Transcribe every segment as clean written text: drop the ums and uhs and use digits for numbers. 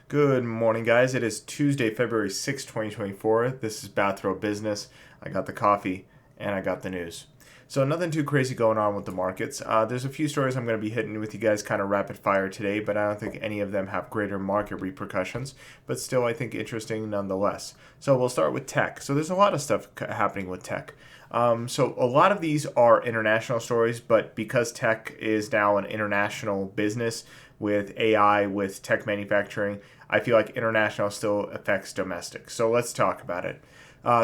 Good morning, guys. It is Tuesday, February 6th, 2024. This is Bathrobe Business. I got the coffee and I got the news. So, nothing too crazy going on with the markets. There's a few stories I'm going to be hitting with you guys kind of rapid fire today, but I don't think any of them have greater market repercussions, but still, I think interesting nonetheless. So, we'll start with tech. So, there's a lot of stuff happening with tech. So a lot of these are international stories, but because tech is now an international business with AI, with tech manufacturing, I feel like international still affects domestic. So let's talk about it.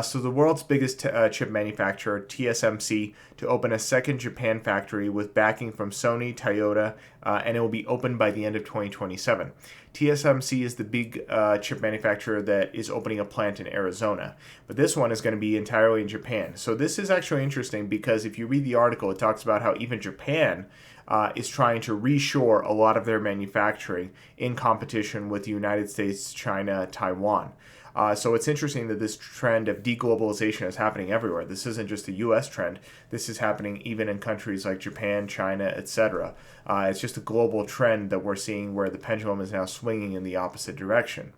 So the world's biggest chip manufacturer, TSMC, to open a second Japan factory with backing from Sony, Toyota, and it will be open by the end of 2027. TSMC is the big chip manufacturer that is opening a plant in Arizona, but this one is going to be entirely in Japan. So this is actually interesting because if you read the article, it talks about how even Japan is trying to reshore a lot of their manufacturing in competition with the United States, China, Taiwan. So it's interesting that this trend of deglobalization is happening everywhere. This isn't just a U.S. trend. This is happening even in countries like Japan, China, etc. It's just a global trend that we're seeing where the pendulum is now swinging in the opposite direction.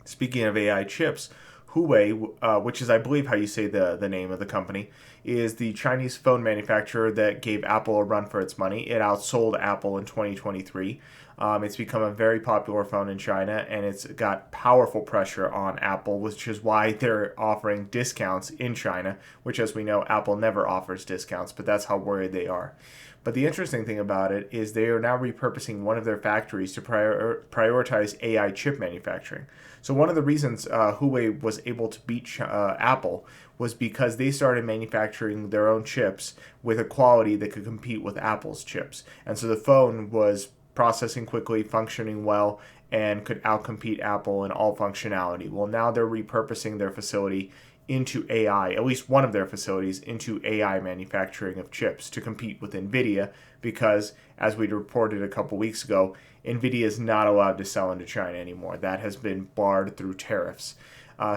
Speaking of AI chips, Huawei, which is, I believe, how you say the name of the company, is the Chinese phone manufacturer that gave Apple a run for its money. It outsold Apple in 2023. It's become a very popular phone in China, and it's got powerful pressure on Apple, which is why they're offering discounts in China, which, as we know, Apple never offers discounts, but that's how worried they are. But the interesting thing about it is they are now repurposing one of their factories to prioritize AI chip manufacturing. So one of the reasons Huawei was able to beat Apple was because they started manufacturing their own chips with a quality that could compete with Apple's chips. And so the phone was processing quickly, functioning well, and could outcompete Apple in all functionality. Well, now they're repurposing their facility into AI, at least one of their facilities, into AI manufacturing of chips to compete with Nvidia because, as we reported a couple weeks ago, Nvidia is not allowed to sell into China anymore. That has been barred through tariffs.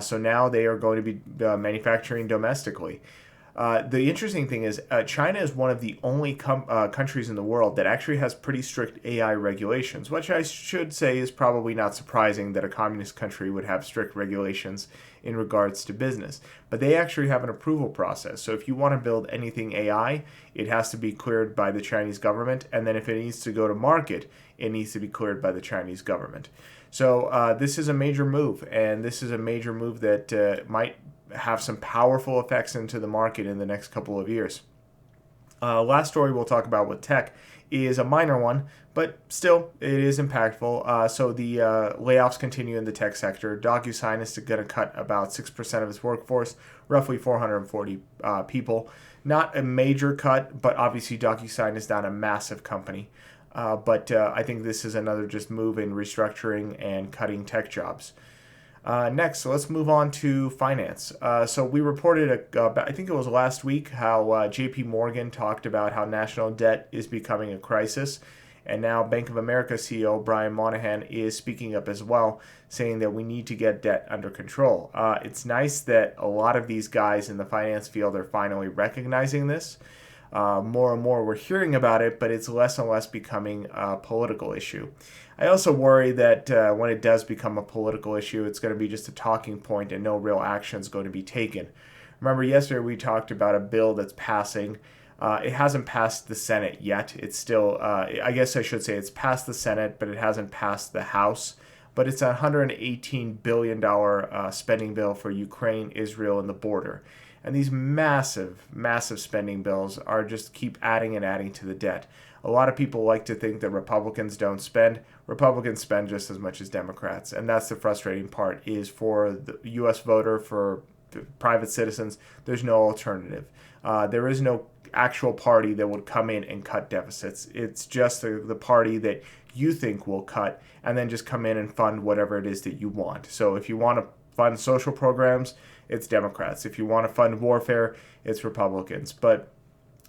So now they are going to be manufacturing domestically. The interesting thing is China is one of the only countries in the world that actually has pretty strict AI regulations, which I should say is probably not surprising that a communist country would have strict regulations in regards to business. But they actually have an approval process. So if you want to build anything AI, it has to be cleared by the Chinese government. And then if it needs to go to market, it needs to be cleared by the Chinese government. So this is a major move, and this is a major move that might have some powerful effects into the market in the next couple of years. Last story we'll talk about with tech is a minor one, but still it is impactful. So the layoffs continue in the tech sector. DocuSign is going to cut about 6% of its workforce, roughly 440 people. Not a major cut, but obviously DocuSign is not a massive company. But I think this is another just move in restructuring and cutting tech jobs. Next, let's move on to finance. So we reported, I think it was last week, how JP Morgan talked about how national debt is becoming a crisis. And now Bank of America CEO Brian Moynihan is speaking up as well, saying that we need to get debt under control. It's nice that a lot of these guys in the finance field are finally recognizing this. More and more we're hearing about it, but it's less and less becoming a political issue. I also worry that when it does become a political issue, it's going to be just a talking point and no real action is going to be taken. Remember, yesterday we talked about a bill that's passing. It hasn't passed the Senate yet. It's still, I guess I should say it's passed the Senate, but it hasn't passed the House. But it's a $118 billion spending bill for Ukraine, Israel, and the border. And these massive, massive spending bills are just keep adding and adding to the debt. A lot of people like to think that Republicans don't spend. Republicans spend just as much as Democrats. And that's the frustrating part is for the U.S. voter, for private citizens, there's no alternative. There is no actual party that would come in and cut deficits. It's just the party that you think will cut and then just come in and fund whatever it is that you want. So if you want to fund social programs, it's Democrats. If you want to fund warfare, it's Republicans. But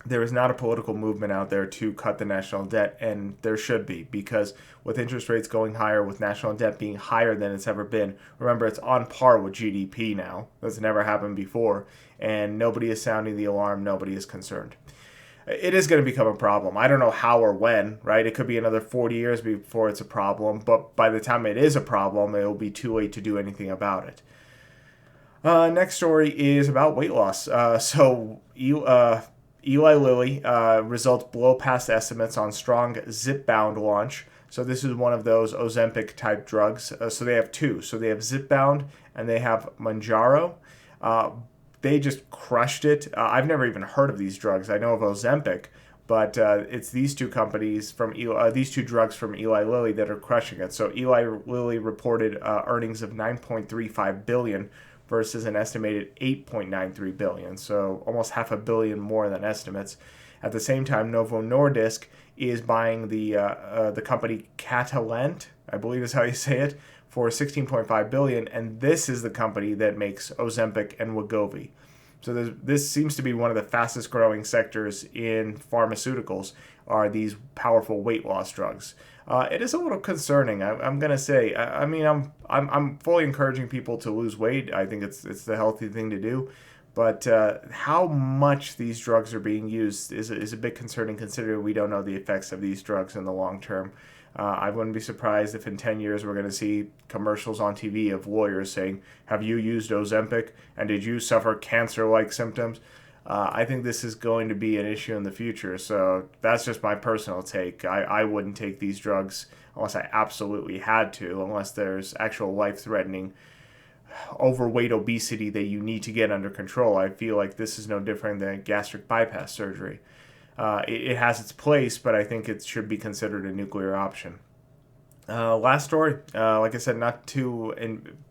there is not a political movement out there to cut the national debt, and there should be, because with interest rates going higher, with national debt being higher than it's ever been, remember it's on par with GDP now. That's never happened before, and nobody is sounding the alarm. Nobody is concerned. it is going to become a problem. I don't know how or when, right? It could be another 40 years before it's a problem, but by the time it is a problem, it will be too late to do anything about it. Next story is about weight loss. Eli Lilly results blow past estimates on strong Zepbound launch. So this is one of those Ozempic type drugs. So they have two. So they have Zepbound and they have Mounjaro. They just crushed it. I've never even heard of these drugs. I know of Ozempic, but it's these two companies from these two drugs from Eli Lilly that are crushing it. So Eli Lilly reported earnings of $9.35 billion versus an estimated $8.93 billion, so almost $500 million more than estimates. At the same time, Novo Nordisk is buying the company Catalent, I believe is how you say it, for $16.5 billion, and this is the company that makes Ozempic and Wegovy. So this seems to be one of the fastest growing sectors in pharmaceuticals, are these powerful weight loss drugs. It is a little concerning. I'm gonna say. I mean, I'm fully encouraging people to lose weight. I think it's the healthy thing to do. But how much these drugs are being used is a bit concerning, considering we don't know the effects of these drugs in the long term. I wouldn't be surprised if in 10 years we're going to see commercials on TV of lawyers saying, "Have you used Ozempic? And did you suffer cancer-like symptoms?" I think this is going to be an issue in the future. So that's just my personal take. I wouldn't take these drugs unless I absolutely had to, unless there's actual life-threatening overweight obesity that you need to get under control. I feel like this is no different than gastric bypass surgery. It has its place, but I think it should be considered a nuclear option. Last story, like I said, not too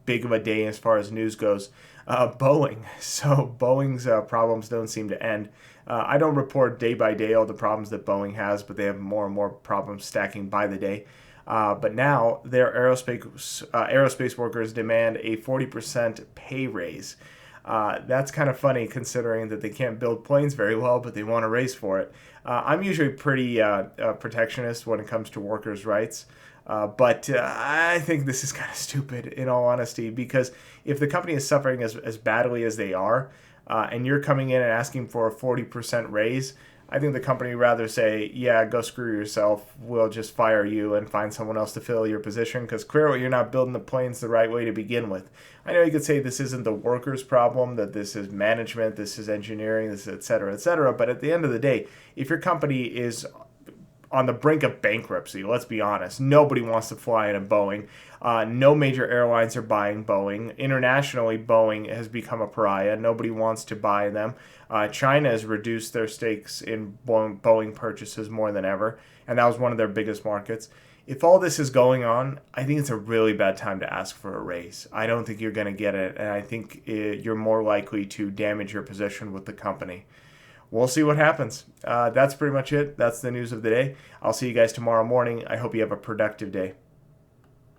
big of a day as far as news goes. Boeing. So Boeing's problems don't seem to end. I don't report day by day all the problems that Boeing has, but they have more and more problems stacking by the day. But now their aerospace workers demand a 40% pay raise. That's kind of funny considering that they can't build planes very well, but they want a raise for it. I'm usually pretty protectionist when it comes to workers' rights. But I think this is kind of stupid, in all honesty, because if the company is suffering as badly as they are, and you're coming in and asking for a 40% raise, I think the company rather say, yeah, go screw yourself. We'll just fire you and find someone else to fill your position, because clearly you're not building the planes the right way to begin with. I know you could say this isn't the workers' problem, that this is management, this is engineering, this is et cetera, but at the end of the day, if your company is on the brink of bankruptcy, let's be honest. Nobody wants to fly in a Boeing. No major airlines are buying Boeing. Internationally, Boeing has become a pariah. Nobody wants to buy them. China has reduced their stakes in Boeing purchases more than ever, and that was one of their biggest markets. If all this is going on, I think it's a really bad time to ask for a raise. I don't think you're going to get it, and I think you're more likely to damage your position with the company. We'll see what happens. That's pretty much it. That's the news of the day. I'll see you guys tomorrow morning. I hope you have a productive day.